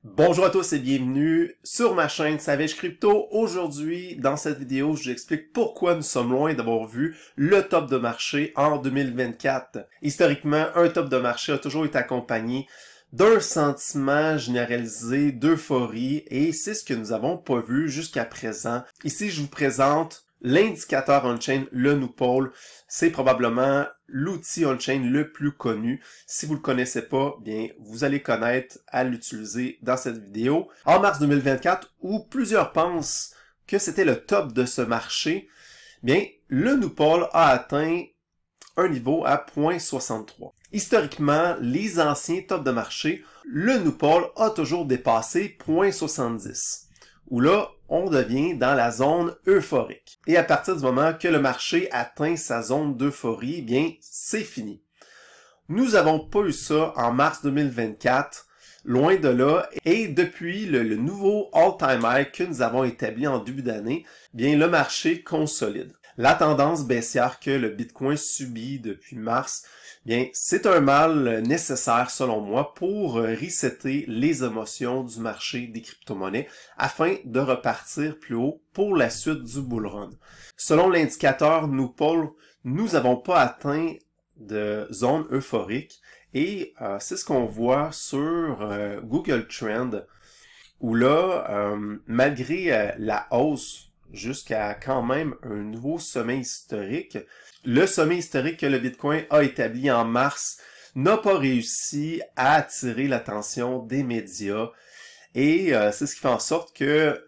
Bonjour à tous et bienvenue sur ma chaîne Savage Crypto. Aujourd'hui, dans cette vidéo, je vous explique pourquoi nous sommes loin d'avoir vu le top de marché en 2024. Historiquement, un top de marché a toujours été accompagné d'un sentiment généralisé d'euphorie et c'est ce que nous n'avons pas vu jusqu'à présent. Ici, je vous présente l'indicateur on-chain, le Newpole. C'est probablement l'outil on-chain le plus connu. Si vous le connaissez pas, bien, vous allez connaître à l'utiliser dans cette vidéo. En mars 2024, où plusieurs pensent que c'était le top de ce marché, bien, le Newpole a atteint un niveau à 0.63. Historiquement, les anciens tops de marché, le Newpole a toujours dépassé 0.70. Où là, on devient dans la zone euphorique. Et à partir du moment que le marché atteint sa zone d'euphorie, eh bien, c'est fini. Nous n'avons pas eu ça en mars 2024, loin de là, et depuis le nouveau all-time high que nous avons établi en début d'année, bien, le marché consolide. La tendance baissière que le Bitcoin subit depuis mars, bien, c'est un mal nécessaire selon moi pour resetter les émotions du marché des crypto-monnaies afin de repartir plus haut pour la suite du bull run. Selon l'indicateur Newpole, nous n'avons pas atteint de zone euphorique et c'est ce qu'on voit sur Google Trend où là, malgré la hausse jusqu'à quand même un nouveau sommet historique. Le sommet historique que le Bitcoin a établi en mars n'a pas réussi à attirer l'attention des médias et c'est ce qui fait en sorte que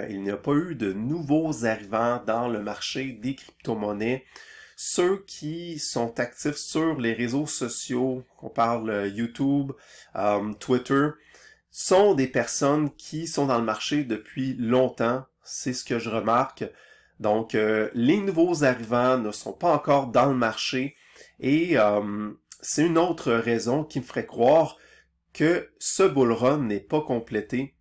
il n'y a pas eu de nouveaux arrivants dans le marché des crypto-monnaies. Ceux qui sont actifs sur les réseaux sociaux, qu'on parle YouTube, Twitter, sont des personnes qui sont dans le marché depuis longtemps. C'est ce que je remarque. Donc, les nouveaux arrivants ne sont pas encore dans le marché et c'est une autre raison qui me ferait croire que ce bull run n'est pas complété.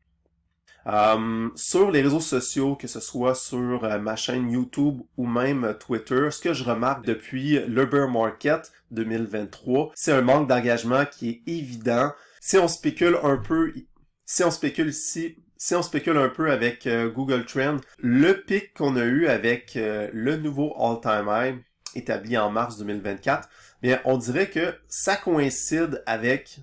Sur les réseaux sociaux, que ce soit sur ma chaîne YouTube ou même Twitter, ce que je remarque depuis le bear market 2023, c'est un manque d'engagement qui est évident. Si on spécule un peu avec Google Trend, le pic qu'on a eu avec le nouveau all-time high établi en mars 2024, bien, on dirait que ça coïncide avec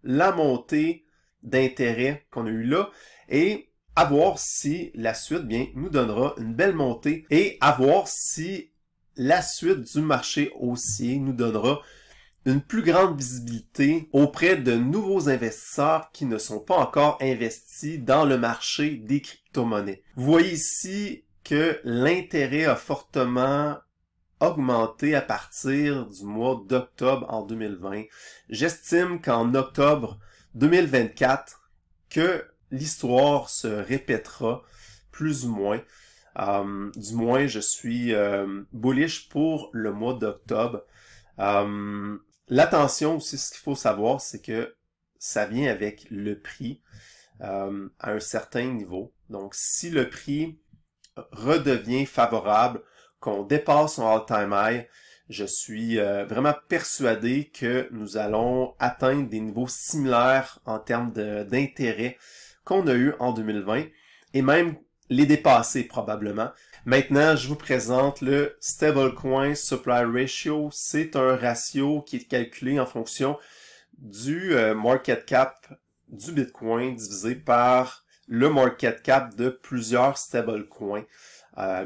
la montée d'intérêt qu'on a eu là et à voir si la suite, bien, nous donnera une belle montée et à voir si la suite du marché haussier nous donnera une plus grande visibilité auprès de nouveaux investisseurs qui ne sont pas encore investis dans le marché des crypto-monnaies. Vous voyez ici que l'intérêt a fortement augmenté à partir du mois d'octobre en 2020. J'estime qu'en octobre 2024, que l'histoire se répétera plus ou moins. Du moins, je suis bullish pour le mois d'octobre. L'attention aussi, ce qu'il faut savoir, c'est que ça vient avec le prix à un certain niveau. Donc, si le prix redevient favorable, qu'on dépasse son all-time high, je suis vraiment persuadé que nous allons atteindre des niveaux similaires en termes d'intérêt qu'on a eu en 2020 et même les dépasser probablement. Maintenant, je vous présente le Stablecoin Supply Ratio. C'est un ratio qui est calculé en fonction du market cap du Bitcoin divisé par le market cap de plusieurs stablecoins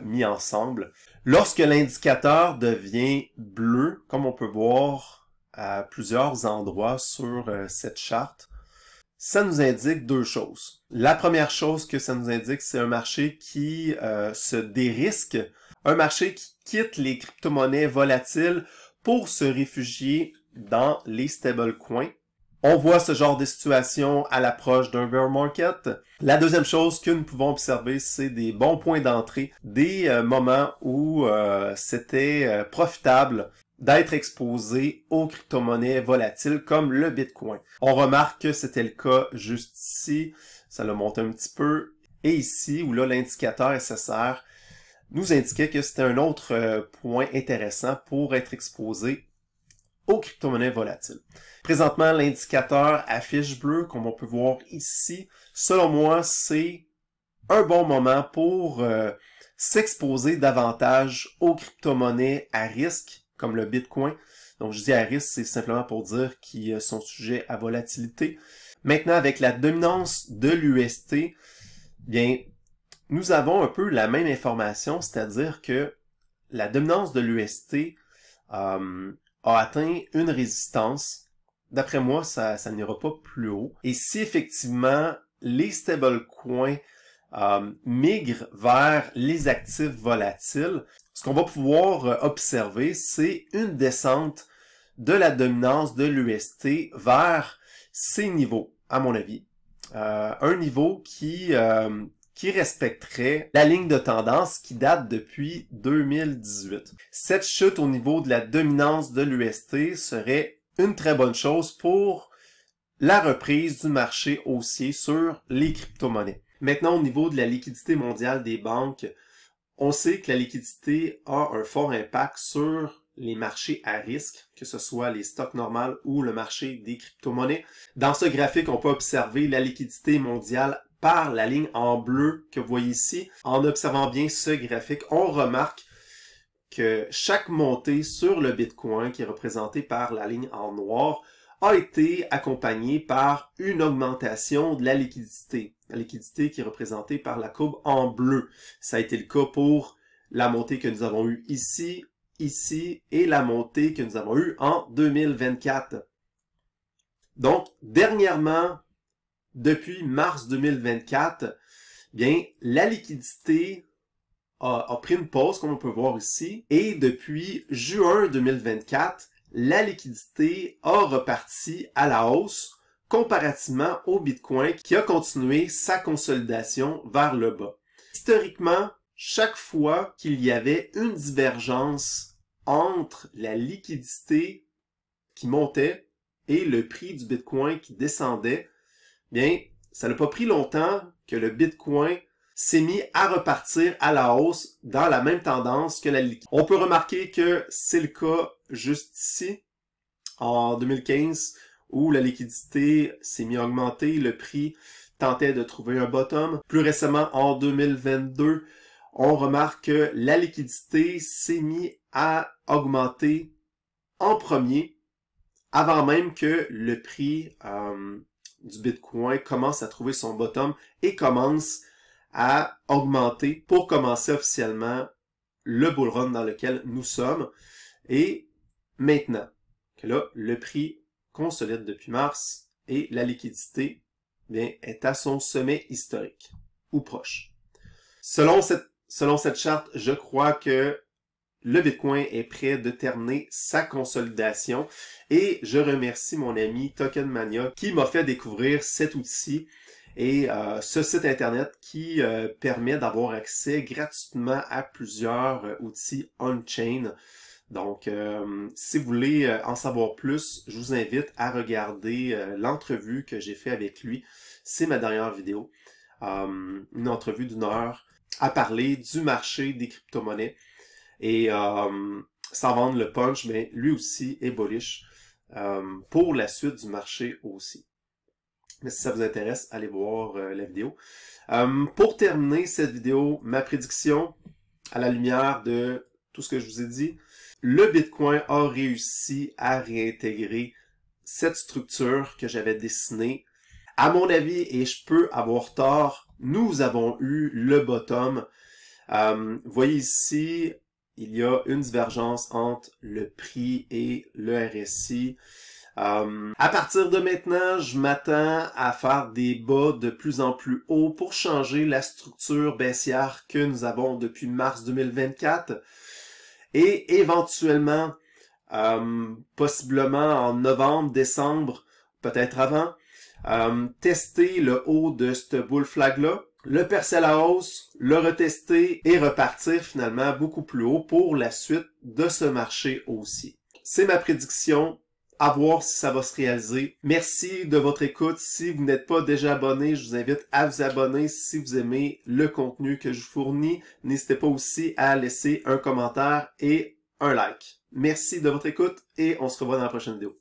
mis ensemble. Lorsque l'indicateur devient bleu, comme on peut voir à plusieurs endroits sur cette charte, ça nous indique deux choses. La première chose que ça nous indique, c'est un marché qui se dérisque, un marché qui quitte les crypto-monnaies volatiles pour se réfugier dans les stablecoins. On voit ce genre de situation à l'approche d'un bear market. La deuxième chose que nous pouvons observer, c'est des bons points d'entrée, des moments où c'était profitable d'être exposé aux crypto-monnaies volatiles comme le Bitcoin. On remarque que c'était le cas juste ici, ça l'a monté un petit peu, et ici où là l'indicateur SSR nous indiquait que c'était un autre point intéressant pour être exposé aux crypto-monnaies volatiles. Présentement, l'indicateur affiche bleu, comme on peut voir ici. Selon moi, c'est un bon moment pour s'exposer davantage aux crypto-monnaies à risque, comme le Bitcoin. Donc, je dis à risque, c'est simplement pour dire qu'ils sont sujets à volatilité. Maintenant, avec la dominance de l'UST, bien, nous avons un peu la même information, c'est-à-dire que la dominance de l'UST a atteint une résistance. D'après moi, ça n'ira pas plus haut. Et si effectivement les stablecoins migrent vers les actifs volatiles, ce qu'on va pouvoir observer, c'est une descente de la dominance de l'UST vers ces niveaux, à mon avis. Un niveau qui respecterait la ligne de tendance qui date depuis 2018. Cette chute au niveau de la dominance de l'UST serait une très bonne chose pour la reprise du marché haussier sur les crypto-monnaies. Maintenant, au niveau de la liquidité mondiale des banques, on sait que la liquidité a un fort impact sur les marchés à risque, que ce soit les stocks normaux ou le marché des crypto-monnaies. Dans ce graphique, on peut observer la liquidité mondiale par la ligne en bleu que vous voyez ici. En observant bien ce graphique, on remarque que chaque montée sur le Bitcoin, qui est représentée par la ligne en noir, a été accompagnée par une augmentation de la liquidité. La liquidité qui est représentée par la courbe en bleu. Ça a été le cas pour la montée que nous avons eue ici, ici, et la montée que nous avons eue en 2024. Donc, dernièrement, depuis mars 2024, bien, la liquidité a pris une pause, comme on peut voir ici, et depuis juin 2024, la liquidité a reparti à la hausse comparativement au Bitcoin qui a continué sa consolidation vers le bas. Historiquement, chaque fois qu'il y avait une divergence entre la liquidité qui montait et le prix du Bitcoin qui descendait, bien, ça n'a pas pris longtemps que le Bitcoin s'est mis à repartir à la hausse dans la même tendance que la liquidité. On peut remarquer que c'est le cas juste ici, en 2015, où la liquidité s'est mis à augmenter, le prix tentait de trouver un bottom. Plus récemment, en 2022, on remarque que la liquidité s'est mis à augmenter en premier, avant même que le prix du Bitcoin commence à trouver son bottom et commence à augmenter pour commencer officiellement le bull run dans lequel nous sommes. Et maintenant que là, le prix consolide depuis mars et la liquidité bien, est à son sommet historique ou proche. Selon cette charte, je crois que le Bitcoin est prêt de terminer sa consolidation et je remercie mon ami Tokenmania qui m'a fait découvrir cet outil et ce site internet qui permet d'avoir accès gratuitement à plusieurs outils on-chain. Donc, si vous voulez en savoir plus, je vous invite à regarder l'entrevue que j'ai fait avec lui. C'est ma dernière vidéo. Une entrevue d'1 heure à parler du marché des crypto-monnaies. Et sans vendre le punch, mais lui aussi est bullish pour la suite du marché aussi. Mais si ça vous intéresse, allez voir la vidéo. Pour terminer cette vidéo, ma prédiction à la lumière de tout ce que je vous ai dit, le Bitcoin a réussi à réintégrer cette structure que j'avais dessinée. À mon avis, et je peux avoir tort, nous avons eu le bottom. Vous voyez ici, il y a une divergence entre le prix et le RSI. À partir de maintenant, je m'attends à faire des bas de plus en plus hauts pour changer la structure baissière que nous avons depuis mars 2024. Et éventuellement, possiblement en novembre, décembre, peut-être avant, tester le haut de ce bull flag-là, le percer à la hausse, le retester et repartir finalement beaucoup plus haut pour la suite de ce marché haussier. C'est ma prédiction. À voir si ça va se réaliser. Merci de votre écoute. Si vous n'êtes pas déjà abonné, je vous invite à vous abonner si vous aimez le contenu que je fournis. N'hésitez pas aussi à laisser un commentaire et un like. Merci de votre écoute et on se revoit dans la prochaine vidéo.